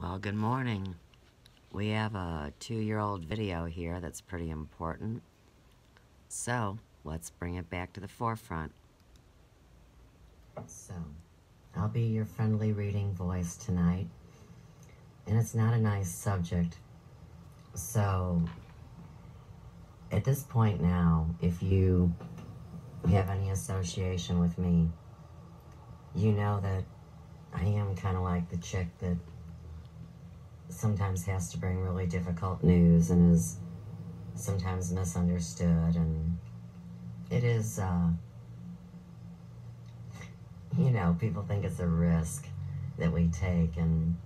Well, good morning. We have a 2-year-old video here that's pretty important. So, let's bring it back to the forefront. So, I'll be your friendly reading voice tonight. And it's not a nice subject. So, at this point now, if you have any association with me, you know that I am kind of like the chick that sometimes has to bring really difficult news and is sometimes misunderstood, and it is, people think it's a risk that we take, and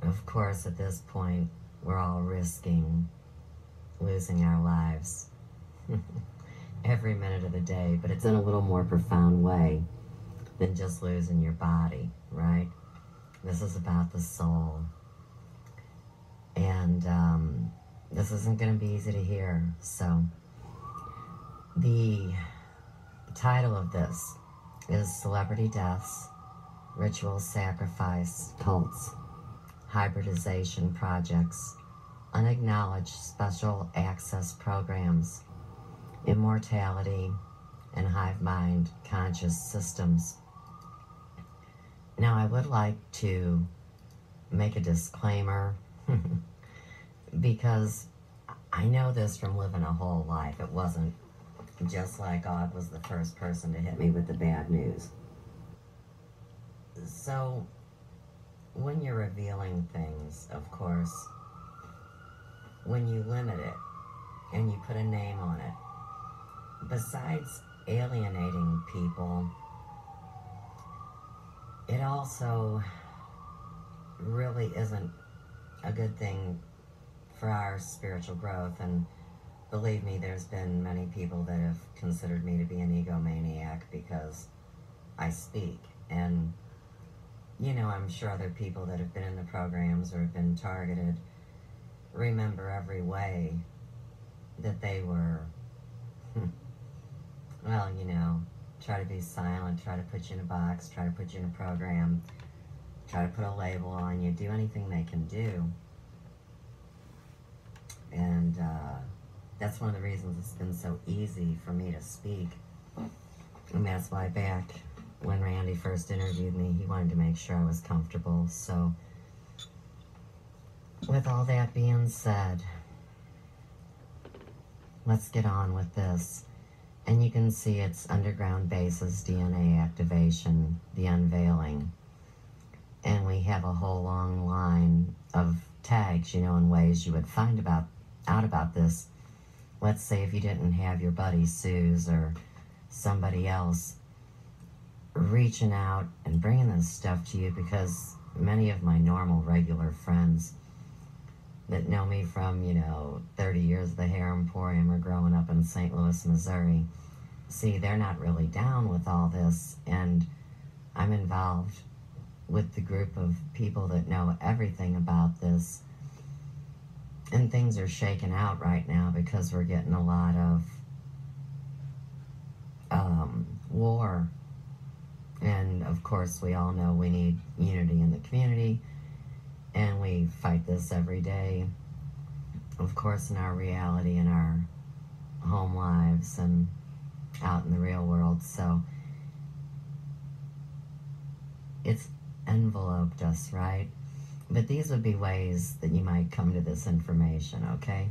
of course at this point we're all risking losing our lives every minute of the day, but it's in a little more profound way than just losing your body, right? This is about the soul. And this isn't going to be easy to hear. So the title of this is Celebrity Deaths, Ritual Sacrifice, Cults, Hybridization Projects, Unacknowledged Special Access Programs, Immortality, and Hive Mind Conscious Systems. Now, I would like to make a disclaimer because I know this from living a whole life. It wasn't just like God was the first person to hit me with the bad news. So, when you're revealing things, of course, when you limit it and you put a name on it, besides alienating people, it also really isn't a good thing for our spiritual growth. And believe me, there's been many people that have considered me to be an egomaniac because I speak. And, I'm sure other people that have been in the programs or have been targeted remember every way that they were, try to be silent, try to put you in a box, try to put you in a program, try to put a label on you, do anything they can do. And that's one of the reasons it's been so easy for me to speak. And that's why back when Randy first interviewed me, he wanted to make sure I was comfortable. So, with all that being said, let's get on with this. And you can see it's Underground Bases, DNA Activation, The Unveiling. And we have a whole long line of tags, in ways you would find out about this. Let's say if you didn't have your buddy Suze or somebody else reaching out and bringing this stuff to you, because many of my normal, regular friends that know me from, 30 years of the Hair Emporium or growing up in St. Louis, Missouri, see, they're not really down with all this, and I'm involved with the group of people that know everything about this. And things are shaking out right now because we're getting a lot of war. And of course, we all know we need unity in the community, and we fight this every day, of course, in our reality, in our home lives, and out in the real world. So it's enveloped us, right? But these would be ways that you might come to this information, okay?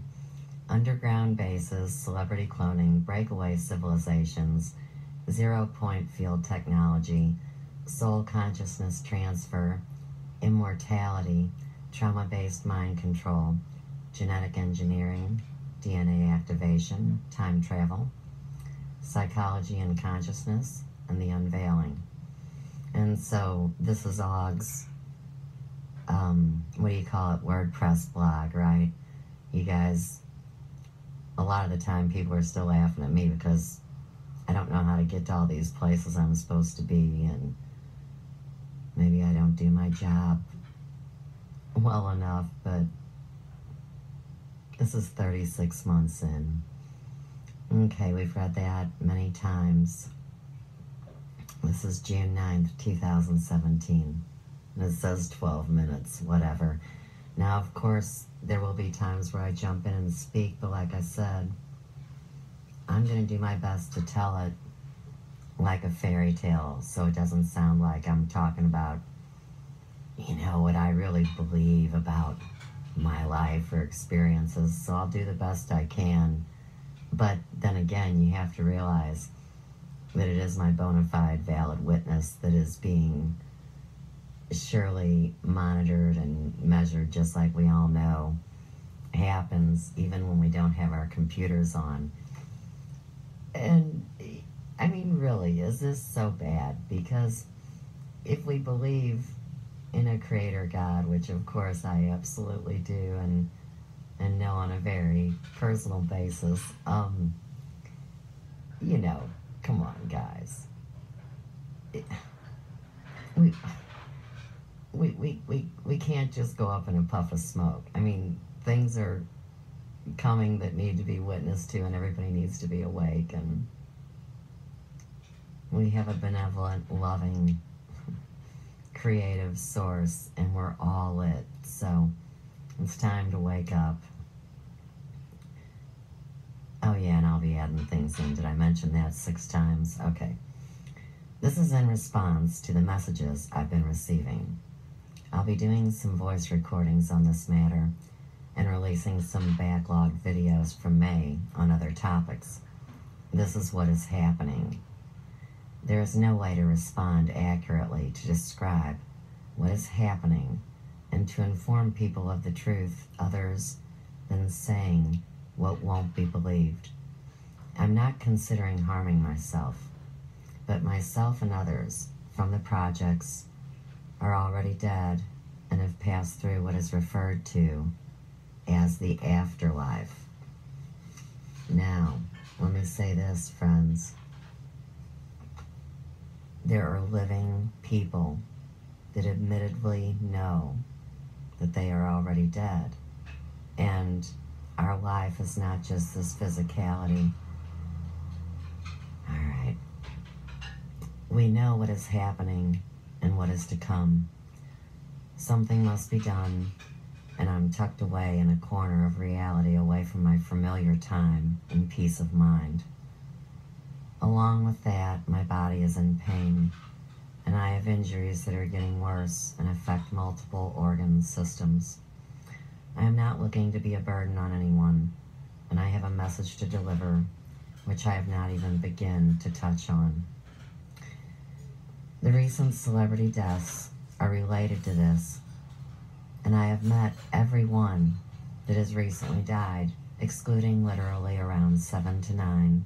Underground bases, celebrity cloning, breakaway civilizations, zero-point field technology, soul consciousness transfer, immortality, trauma-based mind control, genetic engineering, DNA activation, time travel, psychology and consciousness, and the unveiling. And so this is Ogg's WordPress blog, right? You guys, a lot of the time people are still laughing at me because I don't know how to get to all these places I'm supposed to be, and maybe I don't do my job well enough, but this is 36 months in. Okay, we've read that many times. This is June 9th, 2017. and it says 12 minutes, whatever. Now, of course, there will be times where I jump in and speak, but like I said, I'm going to do my best to tell it like a fairy tale, so it doesn't sound like I'm talking about, what I really believe about my life or experiences. So I'll do the best I can. But then again, you have to realize that it is my bona fide valid witness that is being surely monitored and measured, just like we all know happens even when we don't have our computers on. And I mean, really, is this so bad? Because if we believe in a creator God, which of course I absolutely do and know on a very personal basis, come on, guys. We can't just go up in a puff of smoke. I mean, things are coming that need to be witnessed to, and everybody needs to be awake, and we have a benevolent, loving, creative source, and we're all lit. So it's time to wake up. Oh yeah, and I'll be adding things in. Did I mention that 6 times? Okay. This is in response to the messages I've been receiving. I'll be doing some voice recordings on this matter and releasing some backlog videos from May on other topics. This is what is happening. There is no way to respond accurately to describe what is happening and to inform people of the truth others than saying what won't be believed. I'm not considering harming myself, but myself and others from the projects are already dead and have passed through what is referred to as the afterlife. Now, let me say this, friends. There are living people that admittedly know that they are already dead. And our life is not just this physicality. All right. We know what is happening and what is to come. Something must be done, and I'm tucked away in a corner of reality away from my familiar time and peace of mind. Along with that, my body is in pain, and I have injuries that are getting worse and affect multiple organ systems. I am not looking to be a burden on anyone, and I have a message to deliver, which I have not even begun to touch on. The recent celebrity deaths are related to this, and I have met everyone that has recently died, excluding literally around 7 to 9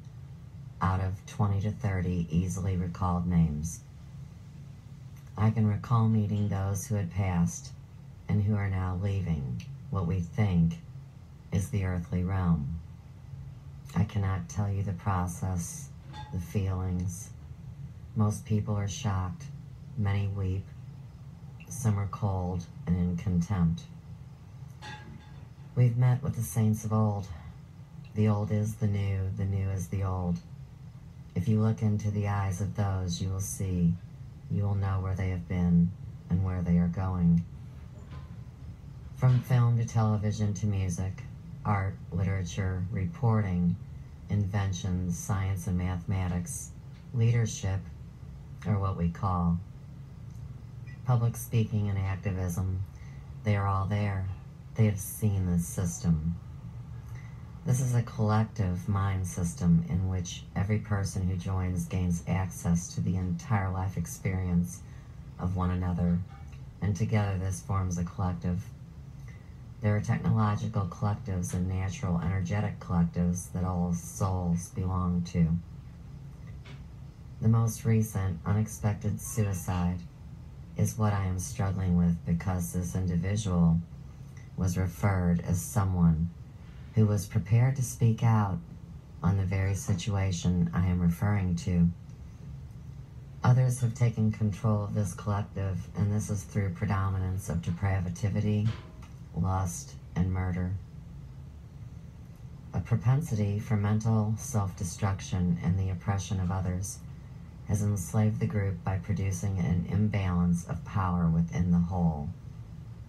out of 20 to 30 easily recalled names. I can recall meeting those who had passed and who are now leaving what we think is the earthly realm. I cannot tell you the process, the feelings. Most people are shocked, many weep, some are cold and in contempt. We've met with the saints of old. The old is the new is the old. If you look into the eyes of those, you will see, you will know where they have been and where they are going. From film to television to music, art, literature, reporting, inventions, science and mathematics, leadership, or what we call public speaking and activism, they are all there. They have seen this system. This is a collective mind system in which every person who joins gains access to the entire life experience of one another, and together this forms a collective. There are technological collectives and natural energetic collectives that all souls belong to. The most recent unexpected suicide is what I am struggling with because this individual was referred as someone who was prepared to speak out on the very situation I am referring to. Others have taken control of this collective, and this is through predominance of depravity, lust, and murder. A propensity for mental self-destruction and the oppression of others has enslaved the group by producing an imbalance of power within the whole.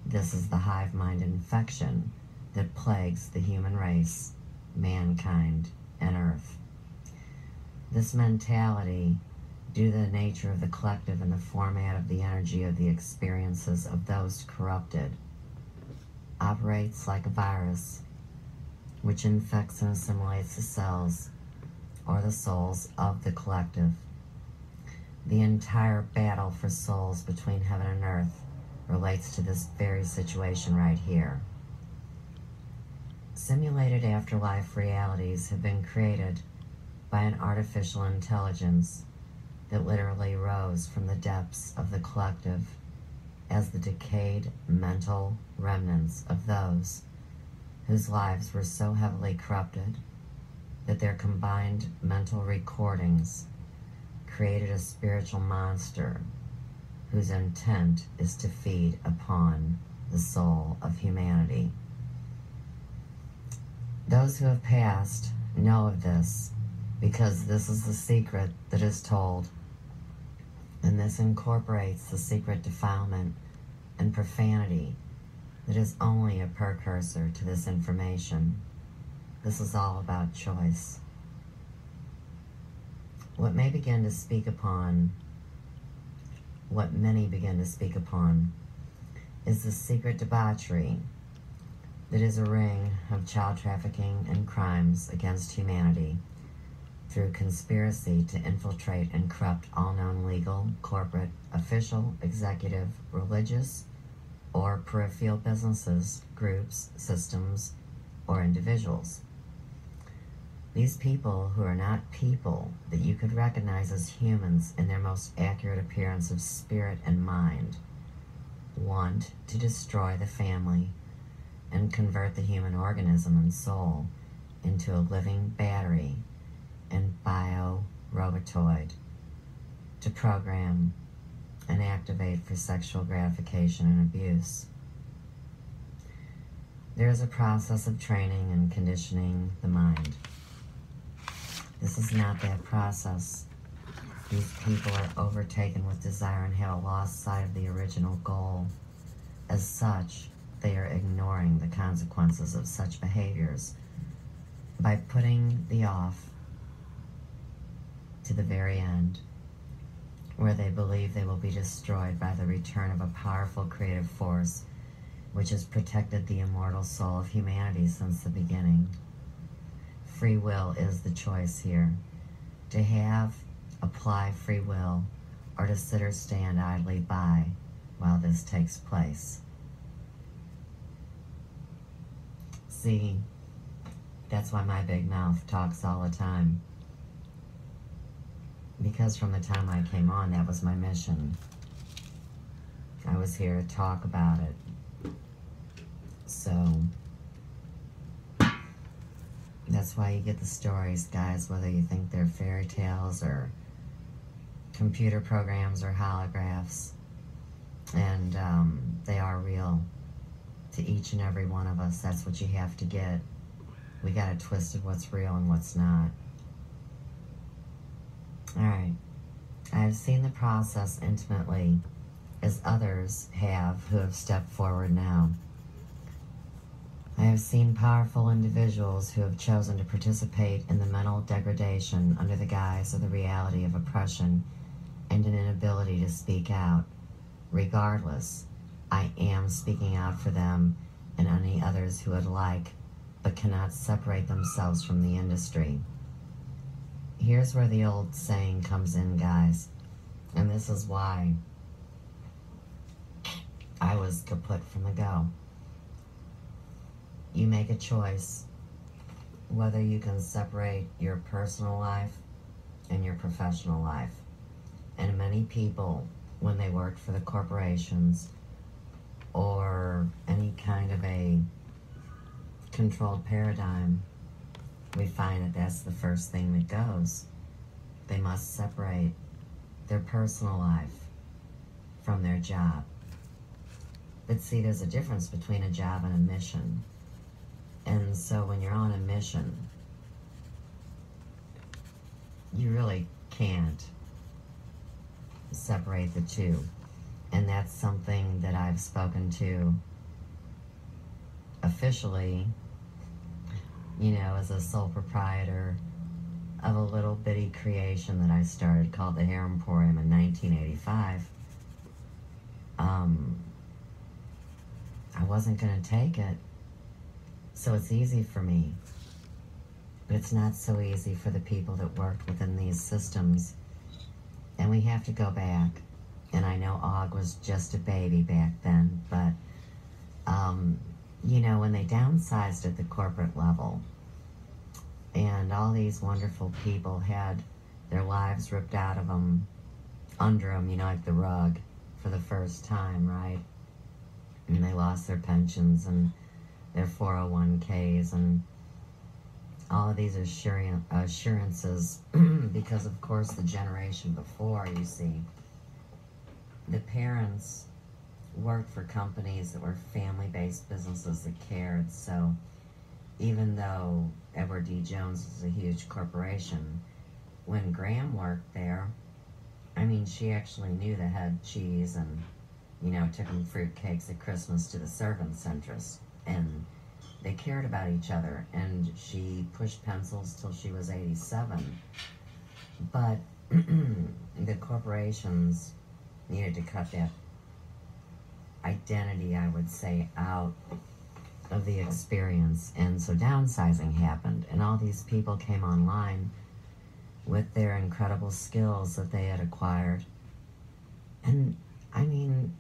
This is the hive mind infection that plagues the human race, mankind, and Earth. This mentality, due to the nature of the collective and the format of the energy of the experiences of those corrupted, operates like a virus which infects and assimilates the cells or the souls of the collective. The entire battle for souls between heaven and earth relates to this very situation right here. Simulated afterlife realities have been created by an artificial intelligence that literally rose from the depths of the collective as the decayed mental remnants of those whose lives were so heavily corrupted that their combined mental recordings created a spiritual monster whose intent is to feed upon the soul of humanity. Those who have passed know of this because this is the secret that is told, and this incorporates the secret defilement and profanity that is only a precursor to this information. This is all about choice. What many begin to speak upon is the secret debauchery that is a ring of child trafficking and crimes against humanity through conspiracy to infiltrate and corrupt all known legal, corporate, official, executive, religious, or peripheral businesses, groups, systems, or individuals. These people, who are not people that you could recognize as humans in their most accurate appearance of spirit and mind, want to destroy the family and convert the human organism and soul into a living battery and bio-robotoid to program and activate for sexual gratification and abuse. There is a process of training and conditioning the mind. This is not that process. These people are overtaken with desire and have lost sight of the original goal. As such, they are ignoring the consequences of such behaviors by putting the off to the very end, where they believe they will be destroyed by the return of a powerful creative force which has protected the immortal soul of humanity since the beginning. Free will is the choice here. To apply free will, or to sit or stand idly by while this takes place. See, that's why my big mouth talks all the time. Because from the time I came on, that was my mission. I was here to talk about it. So that's why you get the stories, guys, whether you think they're fairy tales or computer programs or holographs. And they are real to each and every one of us. That's what you have to get. We got it twisted what's real and what's not. Alright. I have seen the process intimately, as others have who have stepped forward now. I have seen powerful individuals who have chosen to participate in the mental degradation under the guise of the reality of oppression and an inability to speak out. Regardless, I am speaking out for them and any others who would like, but cannot separate themselves from the industry. Here's where the old saying comes in, guys, and this is why I was kaput from the go. You make a choice whether you can separate your personal life and your professional life. And many people, when they worked for the corporations or any kind of a controlled paradigm, we find that that's the first thing that goes. They must separate their personal life from their job. But see, there's a difference between a job and a mission. And so when you're on a mission, you really can't separate the two. And that's something that I've spoken to officially, you know, as a sole proprietor of a little bitty creation that I started called the Hair Emporium in 1985. I wasn't going to take it. So it's easy for me. But it's not so easy for the people that worked within these systems. And we have to go back. And I know Og was just a baby back then, but, you know, when they downsized at the corporate level, and all these wonderful people had their lives ripped out of them, under them, you know, like the rug, for the first time, right? And they lost their pensions and their 401ks and all of these assurances, because of course the generation before, you see, the parents worked for companies that were family-based businesses that cared. So even though Edward D. Jones is a huge corporation, when Graham worked there, I mean, she actually knew the head cheese and, you know, took them fruit cakes at Christmas to the servants' interest. And they cared about each other. And she pushed pencils till she was 87. But the corporations needed to cut that identity, I would say, out of the experience. And so downsizing happened. And all these people came online with their incredible skills that they had acquired. And, I mean,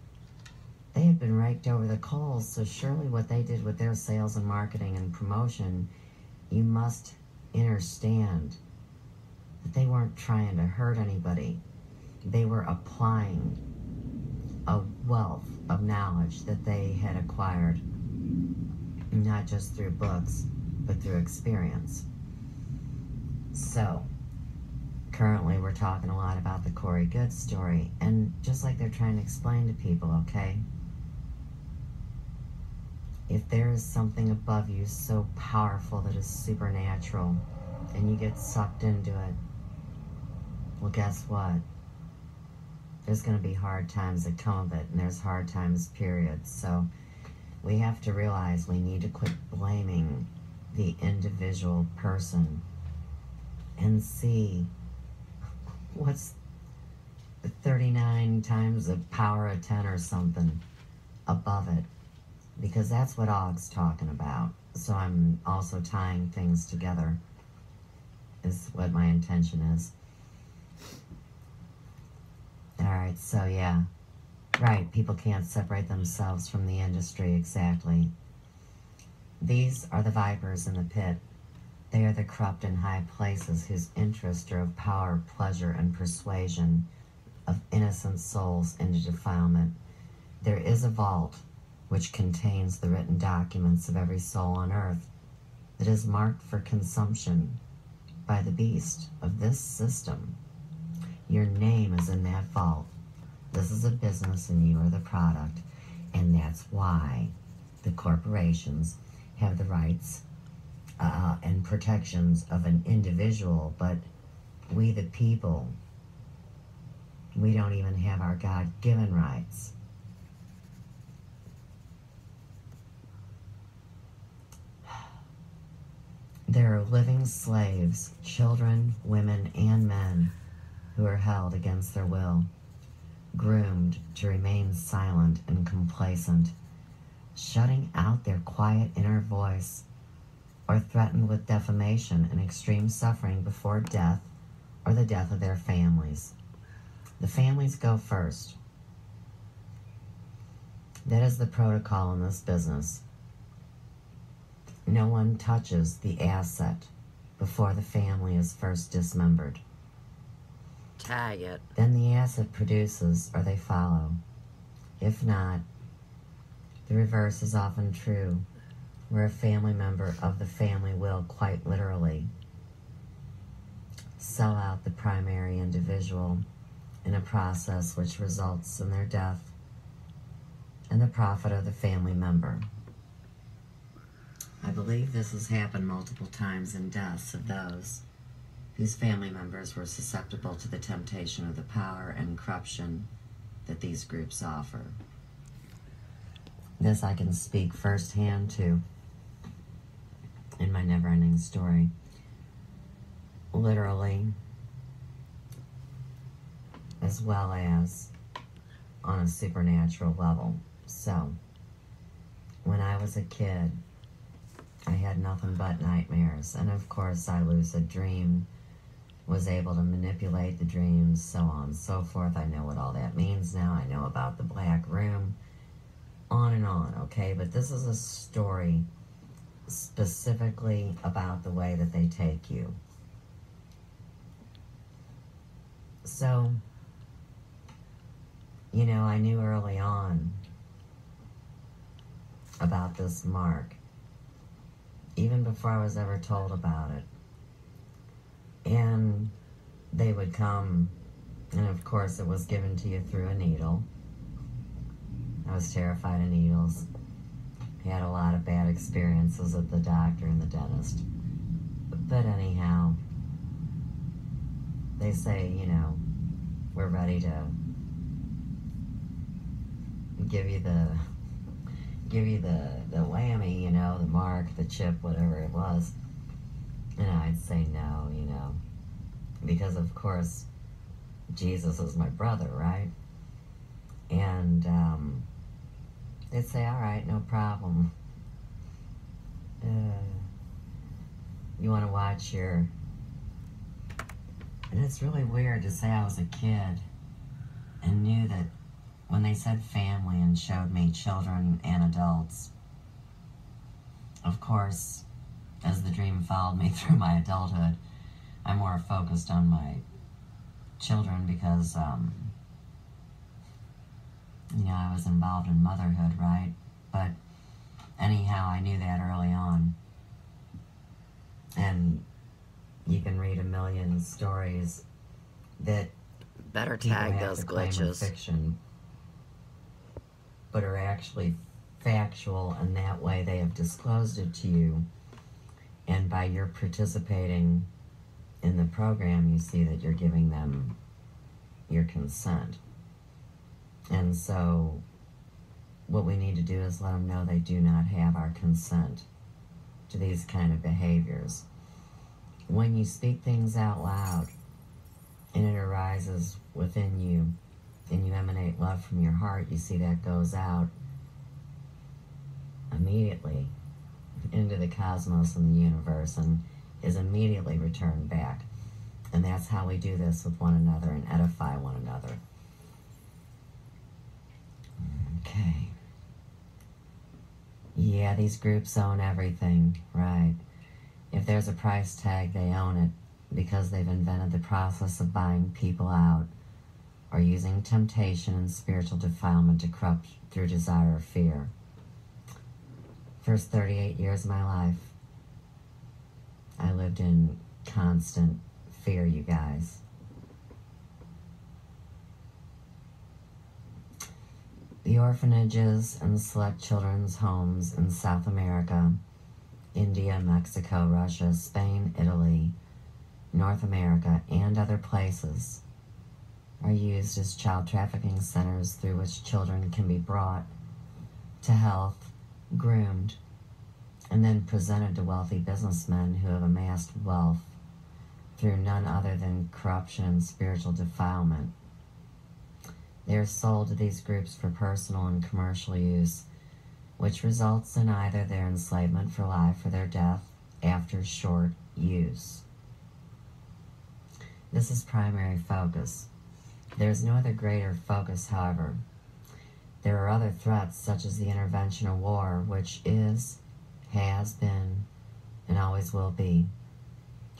they had been raked over the coals, so surely what they did with their sales and marketing and promotion, you must understand that they weren't trying to hurt anybody. They were applying a wealth of knowledge that they had acquired, not just through books, but through experience. So, currently we're talking a lot about the Corey Good story, and just like they're trying to explain to people, okay? If there is something above you so powerful that is supernatural, and you get sucked into it, well, guess what? There's going to be hard times that come of it, and there's hard times, period. So we have to realize we need to quit blaming the individual person and see what's 39 times the power of 10 or something above it, because that's what Og's talking about. So I'm also tying things together, is what my intention is. Alright, so yeah. Right, people can't separate themselves from the industry, exactly. These are the vipers in the pit. They are the corrupt in high places whose interests are of power, pleasure, and persuasion of innocent souls into defilement. There is a vault which contains the written documents of every soul on earth that is marked for consumption by the beast of this system. Your name is in that vault. This is a business and you are the product, and that's why the corporations have the rights and protections of an individual, but we the people, we don't even have our God-given rights. There are living slaves, children, women, and men, who are held against their will, groomed to remain silent and complacent, shutting out their quiet inner voice, or threatened with defamation and extreme suffering before death or the death of their families. The families go first. That is the protocol in this business. No one touches the asset before the family is first dismembered. Tag it. Then the asset produces, or they follow. If not, the reverse is often true, where a family member of the family will, quite literally, sell out the primary individual in a process which results in their death and the profit of the family member. I believe this has happened multiple times in deaths of those whose family members were susceptible to the temptation of the power and corruption that these groups offer. This I can speak firsthand to in my never-ending story. Literally, as well as on a supernatural level. So, when I was a kid, I had nothing but nightmares, and of course I lucid dreamed, was able to manipulate the dreams, so on and so forth. I know what all that means now. I know about the black room, on and on, okay? But this is a story specifically about the way that they take you. So, you know, I knew early on about this mark, even before I was ever told about it. And they would come, and of course it was given to you through a needle. I was terrified of needles. Had a lot of bad experiences at the doctor and the dentist. But anyhow, they say, you know, we're ready to give you the whammy, you know, the mark, the chip, whatever it was. And I'd say no, you know, because of course Jesus is my brother, right? And they'd say, all right, no problem. You want to watch your... And it's really weird to say I was a kid and knew that when they said family and showed me children and adults, of course, as the dream followed me through my adulthood, I'm more focused on my children because, you know, I was involved in motherhood, right? But anyhow, I knew that early on. And you can read a million stories that Better people tag have those to claim are glitches. fiction, but are actually factual, and that way they have disclosed it to you. And by your participating in the program, you see that you're giving them your consent. And so what we need to do is let them know they do not have our consent to these kind of behaviors. When you speak things out loud and it arises within you and you emanate love from your heart, you see that goes out immediately into the cosmos and the universe and is immediately returned back. And that's how we do this with one another and edify one another. Okay. Yeah, these groups own everything, right? If there's a price tag, they own it because they've invented the process of buying people out or using temptation and spiritual defilement to corrupt through desire or fear. First 38 years of my life, I lived in constant fear, you guys. The orphanages and select children's homes in South America, India, Mexico, Russia, Spain, Italy, North America, and other places are used as child trafficking centers through which children can be brought to health, groomed, and then presented to wealthy businessmen who have amassed wealth through none other than corruption and spiritual defilement. They are sold to these groups for personal and commercial use, which results in either their enslavement for life or their death after short use. This is primary focus. There is no other greater focus, however. There are other threats, such as the intervention of war, which is, has been, and always will be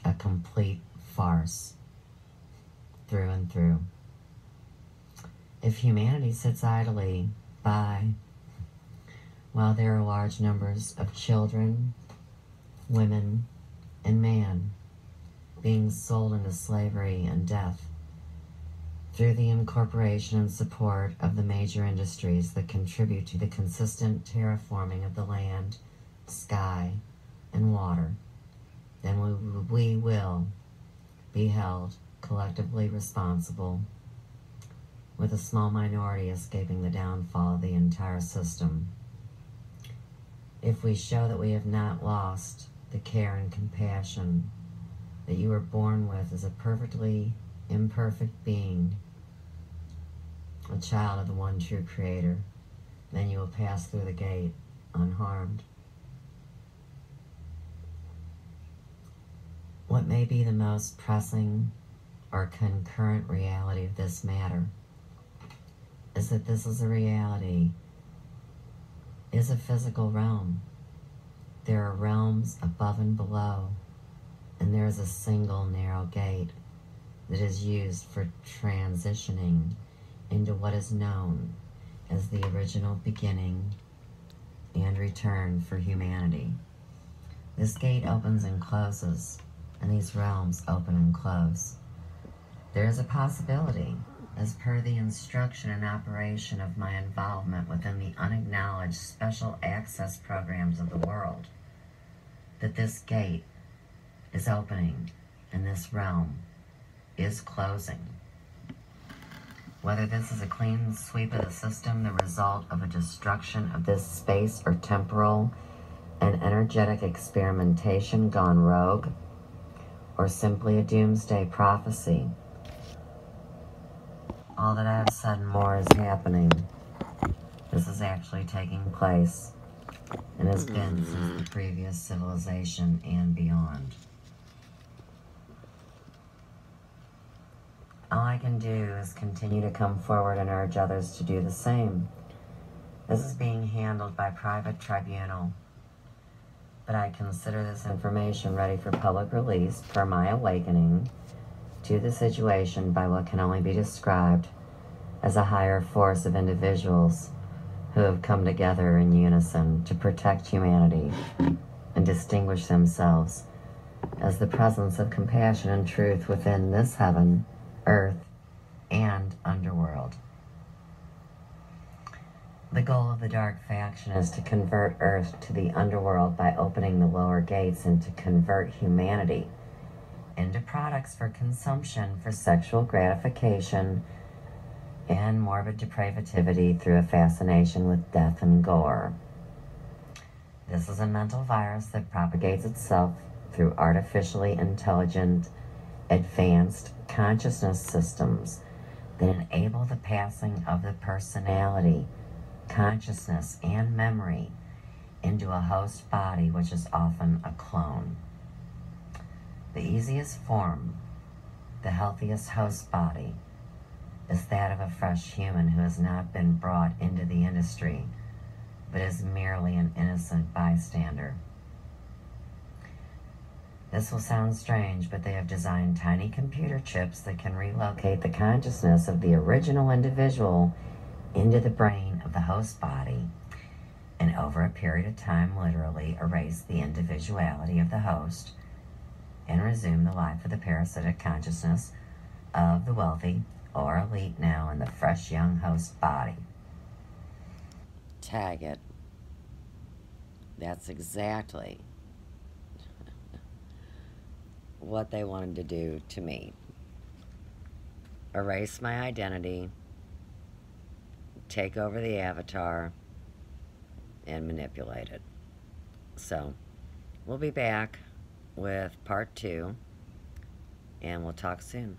a complete farce through and through. If humanity sits idly by while there are large numbers of children, women, and man being sold into slavery and death through the incorporation and support of the major industries that contribute to the consistent terraforming of the land, sky, and water, then we will be held collectively responsible, with a small minority escaping the downfall of the entire system. If we show that we have not lost the care and compassion that you were born with as a perfectly imperfect being, a child of the one true Creator, then you will pass through the gate unharmed. What may be the most pressing or concurrent reality of this matter is that this is a reality, is a physical realm. There are realms above and below, and there is a single narrow gate that is used for transitioning into what is known as the original beginning and return for humanity. This gate opens and closes, and these realms open and close. There is a possibility, as per the instruction and operation of my involvement within the unacknowledged special access programs of the world, that this gate is opening and this realm is closing. Whether this is a clean sweep of the system, the result of a destruction of this space or temporal and energetic experimentation gone rogue, or simply a doomsday prophecy, all that I have said and more is happening. This is actually taking place and has been since the previous civilization and beyond. All I can do is continue to come forward and urge others to do the same. This is being handled by private tribunal, but I consider this information ready for public release per my awakening to the situation by what can only be described as a higher force of individuals who have come together in unison to protect humanity and distinguish themselves as the presence of compassion and truth within this heaven, earth, and underworld. The goal of the Dark Faction is to convert Earth to the underworld by opening the lower gates and to convert humanity into products for consumption for sexual gratification and morbid depravity through a fascination with death and gore. This is a mental virus that propagates itself through artificially intelligent, advanced consciousness systems that enable the passing of the personality, consciousness, and memory into a host body, which is often a clone. The easiest form, the healthiest host body, is that of a fresh human who has not been brought into the industry, but is merely an innocent bystander. This will sound strange, but they have designed tiny computer chips that can relocate the consciousness of the original individual into the brain of the host body, and over a period of time literally erase the individuality of the host and resume the life of the parasitic consciousness of the wealthy or elite now in the fresh young host body. Tag it. That's exactly what they wanted to do to me. Erase my identity, take over the avatar, and manipulate it. So, we'll be back with part 2, and we'll talk soon.